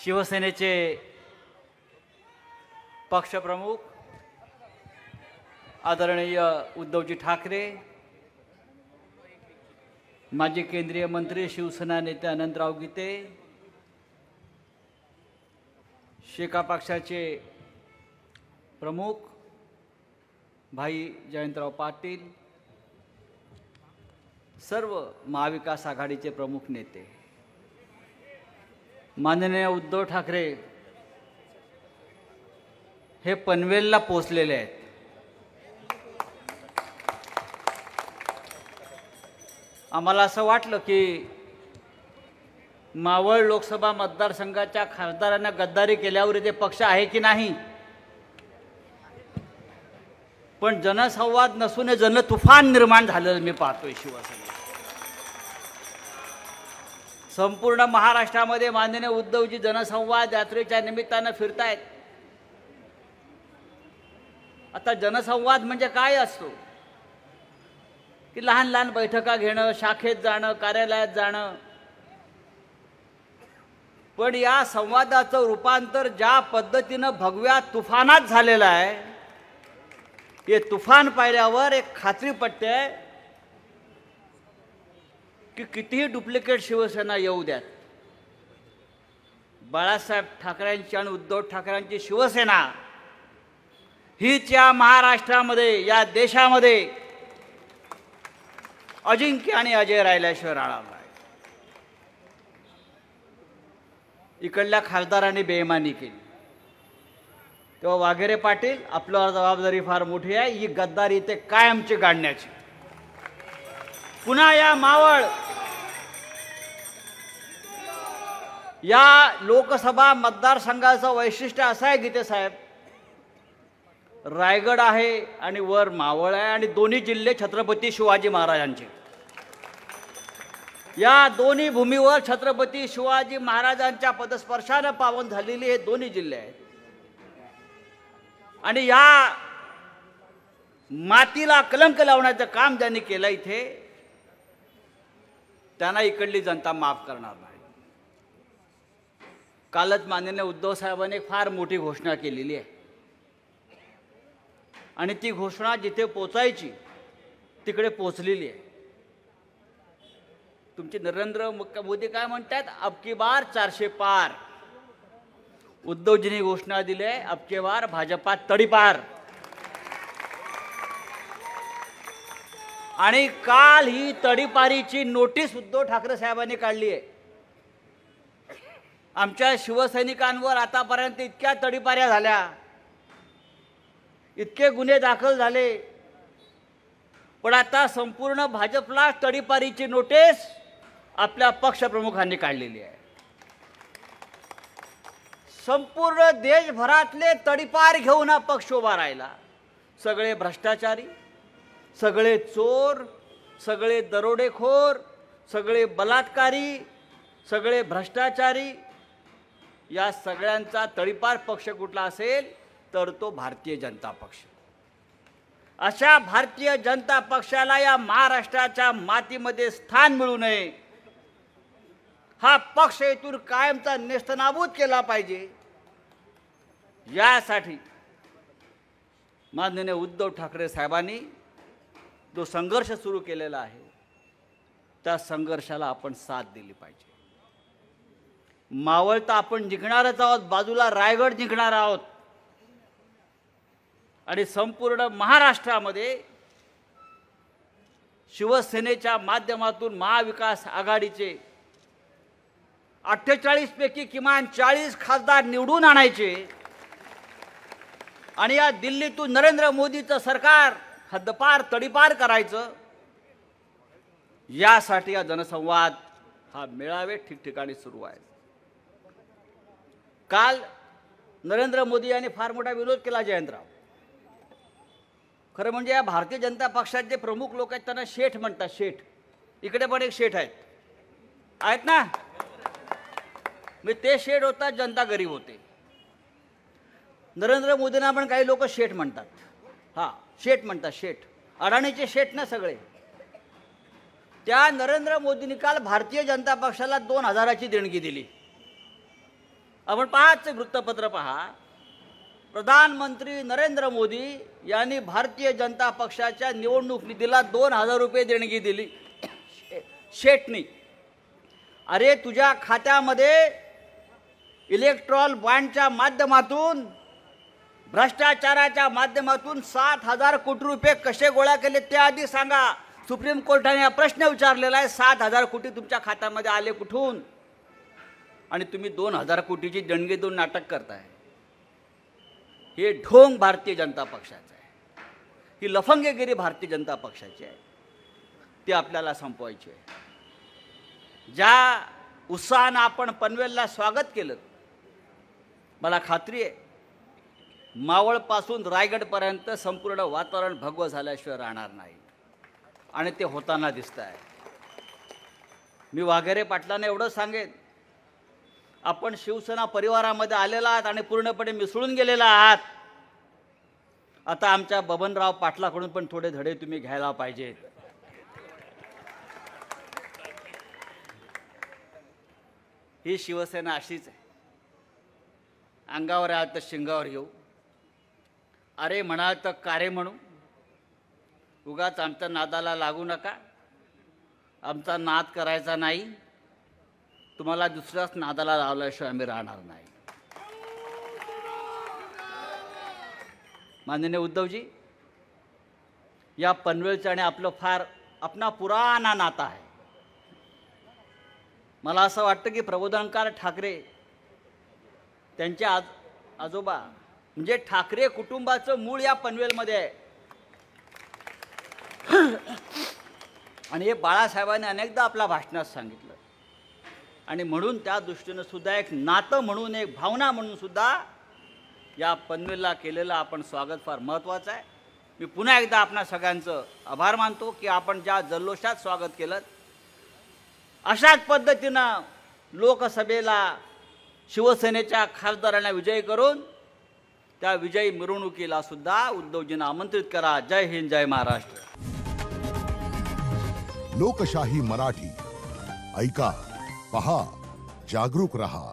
शिवसेनेचे पक्षप्रमुख आदरणीय उद्धवजी ठाकरे, माजी केंद्रीय मंत्री शिवसेना नेते अनंतराव गीते, शेका पक्षाचे प्रमुख भाई जयंतराव पाटील, सर्व महाविकास आघाडीचे प्रमुख नेते, माननीय उद्धव ठाकरे हे पनवेलला पोहोचलेले आहेत। आम्हाला असं वाटलं की मावळ लोकसभा मतदारसंघाच्या खासदारांना गद्दारी केल्यावर ते पक्ष आहे की नाही, पण जनसंवाद नसून जनतुफान निर्माण झालेलं मी पाहतोय। शिवसेना संपूर्ण महाराष्ट्रामध्ये माननीय उद्धवजी जनसंवाद यात्रेच्या निमित्तानं फिरतायत। आता जनसंवाद म्हणजे काय असतो की लहान लहान बैठका घेणं, शाखेत जाणं, कार्यालयात जाणं, पण या संवादाचं रूपांतर ज्या पद्धतीनं भगव्या तुफानात झालेलं आहे, हे तुफान पाहिल्यावर एक खात्री पटते की कितीही डुप्लिकेट शिवसेना येऊ द्यात, बाळासाहेब ठाकरेंची आणि उद्धव ठाकरेंची शिवसेना हीच या महाराष्ट्रामध्ये, या देशामध्ये अजिंक्य आणि अजय राहिल्याशिवाय राहणार नाही। इकडल्या खासदारांनी बेईमानी केली तेव्हा वाघेरे पाटील, आपल्यावर जबाबदारी फार मोठी आहे, ही गद्दारी ते कायमची गाडण्याची। पुन्हा या मावळ या लोकसभा मतदारसंघाचं वैशिष्ट्य असं आहे गीते साहेब, रायगड आहे आणि वर मावळ आहे आणि दोन्ही जिल्हे छत्रपती शिवाजी महाराजांचे। या दोन्ही भूमीवर छत्रपती शिवाजी महाराजांच्या पदस्पर्शाने पावन झालेले हे दोन्ही जिल्हे आहेत आणि या मातीला कलंक लावण्याचं काम ज्यांनी केलं इथे, त्यांना इकडली जनता माफ करणार नाही। कालच माननीय उद्धव साहेबांनी फार मोठी घोषणा केलेली आहे आणि ती घोषणा जिथे पोचायची तिकडे पोचलेली आहे। तुमचे नरेंद्र मोदी काय म्हणतात, अब की बार 400 पार। उद्धवजींनी घोषणा दिली आहे, अब की बार भाजपात तडीपार। आणि काल ही तडीपारीची नोटीस उद्धव ठाकरे साहेबांनी काढली आहे। आमच्या शिवसैनिकांवर आतापर्यंत इतक्या तडीपाऱ्या झाल्या, इतके गुन्हे दाखल झाले, पण आता संपूर्ण भाजपला तडीपारीची नोटीस आपल्या पक्षप्रमुखांनी काढलेली आहे। संपूर्ण देशभरातले तडीपार घेऊन हा पक्ष उभा राहिला। सगळे भ्रष्टाचारी, सगळे चोर, सगळे दरोडेखोर, सगळे बलात्कारी, सगळे भ्रष्टाचारी, या सगळ्यांचा तडीपार पक्ष कुठला असेल तर तो भारतीय जनता पक्ष। अशा भारतीय जनता पक्षाला या महाराष्ट्राच्या मातीमध्ये स्थान मिळू नये, हा पक्ष इथून कायमचा नेस्तनाबूत केला पाहिजे, यासाठी माननीय उद्धव ठाकरे साहेबांनी जो संघर्ष सुरू केलेला आहे त्या संघर्षाला आपण साथ दिली पाहिजे। मावळ तर आपण जिंकणारच आहोत, बाजूला रायगड जिंकणार आहोत आणि संपूर्ण महाराष्ट्रामध्ये शिवसेनेच्या माध्यमातून महाविकास आघाडीचे 48 पैकी किमान 40 खासदार निवडून आणायचे आणि या दिल्लीतून नरेंद्र मोदीचं सरकार हद्दपार तडीपार करायचं, यासाठी हा जनसंवाद, हा मेळावे ठिकठिकाणी सुरू आहे। काल नरेंद्र मोदी यांनी फार मोठा विरोध केला जयंतराव। खरं म्हणजे या भारतीय जनता पक्षाचे जे प्रमुख लोक आहेत त्यांना शेठ म्हणतात, शेठ। इकडे पण एक शेठ आहेत ना, मी ते शेठ होतात, जनता गरीब होते। नरेंद्र मोदींना पण काही लोक शेठ म्हणतात, हां शेठ म्हणतात, शेठ अडाणीचे शेठ ना सगळे। त्या नरेंद्र मोदींनी काल भारतीय जनता पक्षाला 2000ची देणगी दिली। आपण पाहाच वृत्तपत्र पहा, प्रधानमंत्री नरेंद्र मोदी यांनी भारतीय जनता पक्षाच्या निवडणूक निधीला 2000 रुपये देणगी दिली शेटनी. अरे तुझ्या खात्यामध्ये इलेक्ट्रॉल बॉन्डच्या माध्यमातून, भ्रष्टाचाराच्या माध्यमातून 7,000 कोटी रुपये कसे गोळा केले ते आधी सांगा. सुप्रीम कोर्टाने हा प्रश्न विचारलेला आहे, 7,000 कोटी तुमच्या खात्यामध्ये आले कुठून? आणि तुम्ही 2,000 कोटीची देणगी देऊन नाटक करताय. हे ढोंग भारतीय जनता पक्षाचं आहे, ही लफंगेगिरी भारतीय जनता पक्षाची आहे. ती आपल्याला संपवायची आहे. ज्या उत्साहानं आपण पनवेलला स्वागत केलं, मला खात्री आहे मावळपासून रायगडपर्यंत संपूर्ण वातावरण भगवं झाल्याशिवाय राहणार नाही. आणि ते होताना दिसत आहे. मी वाघेरे पाटलांना एवढं सांगेन, आपण शिवसेना परिवारामध्ये आलेला आहात आणि पूर्णपणे मिसळून गेलेला आहात. आता आमच्या बबनराव पाटलाकडून पण थोडे धडे तुम्ही घ्यायला पाहिजेत. ही शिवसेना अशीच आहे, अंगावर आलं तर शिंगावर येऊ, अरे म्हणाल तर कारे म्हणू. उगाच आमच्या नादाला लागू नका. आमचा नाद करायचा नाही. तुम्हाला दुसऱ्याच नादाला लावल्याशिवाय आम्ही राहणार नाही. माननीय उद्धवजी, या पनवेलचं आणि आपलं फार अपना पुराणा नाता आहे. मला असं वाटतं की प्रबोधनकार ठाकरे, त्यांचे आजोबा म्हणजे ठाकरे कुटुंबाचं मूळ या पनवेलमध्ये आहे. आणि हे बाळासाहेबांनी अनेकदा आपल्या भाषणात सांगितलं. आणि म्हणून त्या दृष्टीनं सुद्धा एक नातं म्हणून, एक भावना म्हणून सुद्धा या पनवेलला केलेलं आपण स्वागत फार महत्त्वाचं आहे. मी पुन्हा एकदा आपणा सगळ्यांचं आभार मानतो की आपण ज्या जल्लोषात स्वागत केलं, अशाच पद्धतीनं लोकसभेला शिवसेनेच्या खासदारांना विजयी करून त्या विजयी मिरवणुकीला सुद्धा उद्धवजींना आमंत्रित करा. जय हिंद, जय महाराष्ट्र. लोकशाही मराठी ऐका, पहा, जागरूक रहा.